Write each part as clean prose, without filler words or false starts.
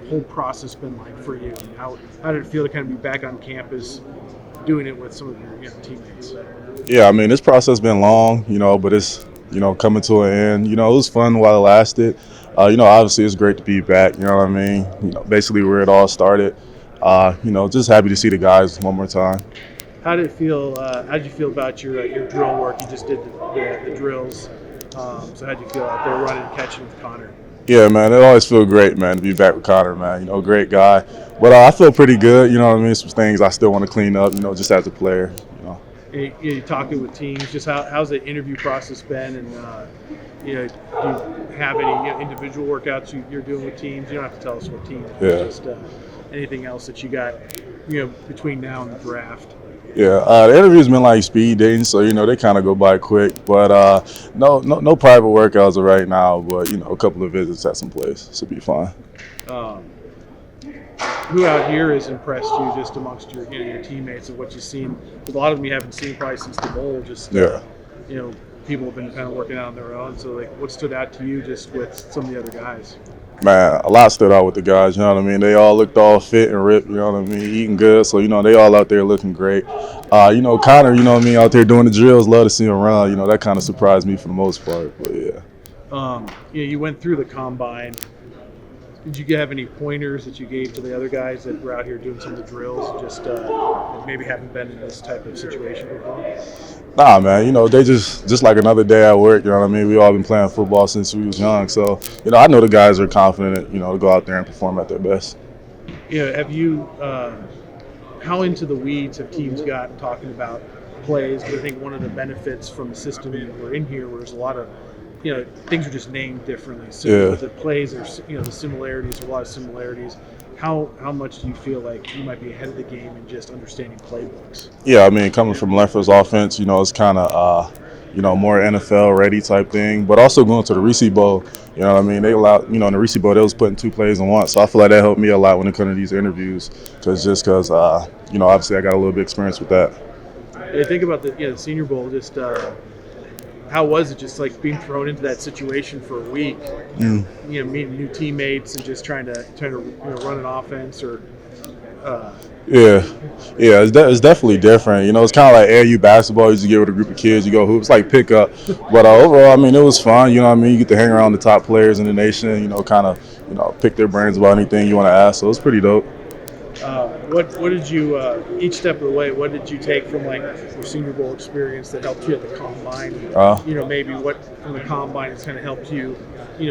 whole process been like for you? And how did it feel to kind of be back on campus doing it with some of your teammates? Yeah, I mean, this process has been long, but it's, coming to an end. It was fun while it lasted. Obviously it's great to be back, you know what I mean? Basically where it all started. Just happy to see the guys one more time. How did it feel? How did you feel about your drill work? You just did the drills. So how did you feel out there running and catching with Connor? Yeah, man, it always feels great, man, to be back with Connor, man. Great guy. But I feel pretty good, you know what I mean? Some things I still want to clean up, just as a player. You talking with teams, just how's the interview process been, and do you have any individual workouts you're doing with teams? You don't have to tell us what teams, but just anything else that you got, between now and the draft. Yeah, the interview's been like speed dating, so they kind of go by quick. But no private workouts right now. But a couple of visits at some place should be fine. Who out here has impressed you just amongst your teammates and what you've seen? Because a lot of them you haven't seen probably since the bowl. Just people have been kind of working out on their own. So what stood out to you just with some of the other guys? Man, a lot stood out with the guys, you know what I mean? They all looked all fit and ripped, you know what I mean? Eating good, so, they all out there looking great. Connor, you know what I mean, out there doing the drills, love to see him run. That kind of surprised me for the most part, but yeah. You went through the combine. Did you have any pointers that you gave to the other guys that were out here doing some of the drills, just maybe haven't been in this type of situation before? Nah, man, they just like another day at work, you know what I mean? We all been playing football since we was young, so, I know the guys are confident, to go out there and perform at their best. Have you, how into the weeds have teams gotten talking about plays? But I think one of the benefits from the system we're in here, where there's a lot of, things are just named differently. So the plays are, the similarities, a lot of similarities. How much do you feel like you might be ahead of the game in just understanding playbooks? Yeah, I mean, coming from Leffler's offense, it's kind of, more NFL ready type thing. But also going to the Reese Bowl, you know what I mean? They allowed, in the Reese Bowl, they was putting 2 plays in one. So I feel like that helped me a lot when it comes to these interviews, because obviously I got a little bit of experience with that. Yeah, think about the Senior Bowl. Just how was it just like being thrown into that situation for a week? Meeting new teammates and just trying to run an offense or. Yeah, it's definitely different. It's kind of like AAU basketball. You just get with a group of kids, you go hoops, like pickup. But overall, I mean, it was fun. You know what I mean? You get to hang around the top players in the nation. Kind of, pick their brains about anything you want to ask. So it was pretty dope. What did you each step of the way? What did you take from your Senior Bowl experience that helped you at the combine? Maybe what from the combine has kind of helped you,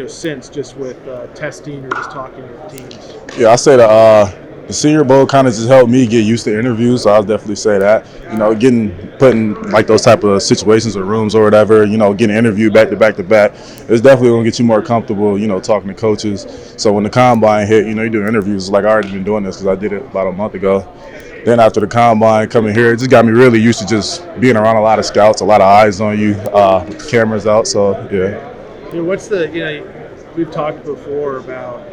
since just with testing or just talking with teams. Yeah, I say the Senior Bowl kind of just helped me get used to interviews, so I'll definitely say that. Put in like those type of situations or rooms or whatever, getting interviewed back to back to back, it's definitely going to get you more comfortable, talking to coaches. So when the combine hit, you do interviews, like I already been doing this because I did it about a month ago. Then after the combine, coming here, it just got me really used to just being around a lot of scouts, a lot of eyes on you, with the cameras out, so yeah. What's we've talked before about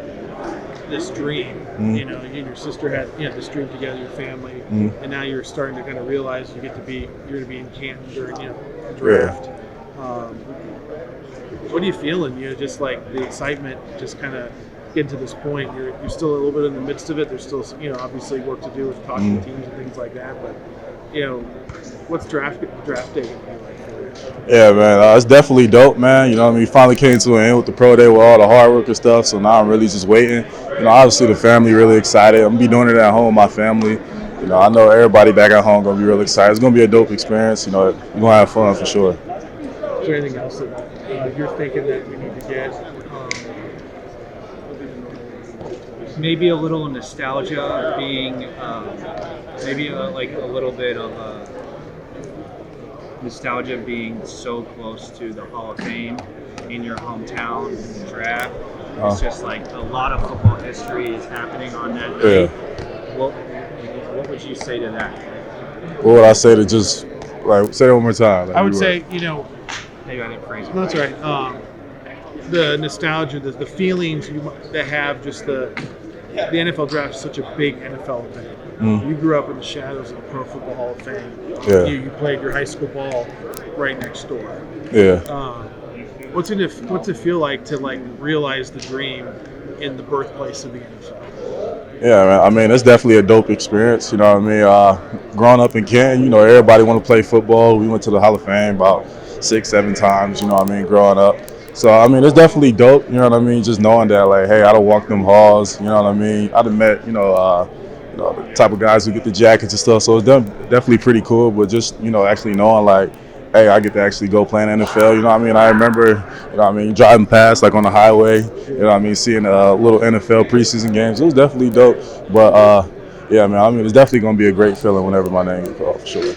this dream. You and your sister had this dream together, your family, and now you're starting to kind of realize you're going to be in Canton during the draft. What are you feeling? Just like the excitement, just kind of getting to this point. You're still a little bit in the midst of it. There's still obviously work to do with talking to teams and things like that. But what's draft day going to be like for you? Yeah, man, it's definitely dope, man. Finally came to an end with the pro day with all the hard work and stuff. So now I'm really just waiting. Obviously the family really excited. I'm gonna be doing it at home with my family. I know everybody back at home gonna be really excited. It's gonna be a dope experience. We're gonna have fun for sure. Is there anything else that you're thinking that we need to get? Maybe a little nostalgia, being maybe a little bit of nostalgia being so close to the Hall of Fame in your hometown in the draft. It's just like a lot of football history is happening on that night. What would you say to that? What would I say to just say it one more time? I would say maybe I didn't phrase it. No, that's right. The nostalgia, the feelings that have just the NFL draft is such a big NFL event. You grew up in the shadows of the Pro Football Hall of Fame. Yeah. You played your high school ball right next door. Yeah. What's it feel like to realize the dream in the birthplace of the NFL. Yeah, man. I mean, it's definitely a dope experience. You know what I mean? Growing up in Canton, you know, everybody want to play football. We went to the Hall of Fame about 6-7 times. You know what I mean? Growing up. So I mean, it's definitely dope. You know what I mean? Just knowing that, like, hey, I done walked them halls. You know what I mean? I done met, the type of guys who get the jackets and stuff. So it's definitely pretty cool. But just, actually knowing, like, hey, I get to actually go play in the NFL. You know what I mean? I remember, driving past, like, on the highway, you know what I mean, seeing little NFL preseason games. It was definitely dope. But, yeah, man, I mean, it's definitely going to be a great feeling whenever my name is called, for sure.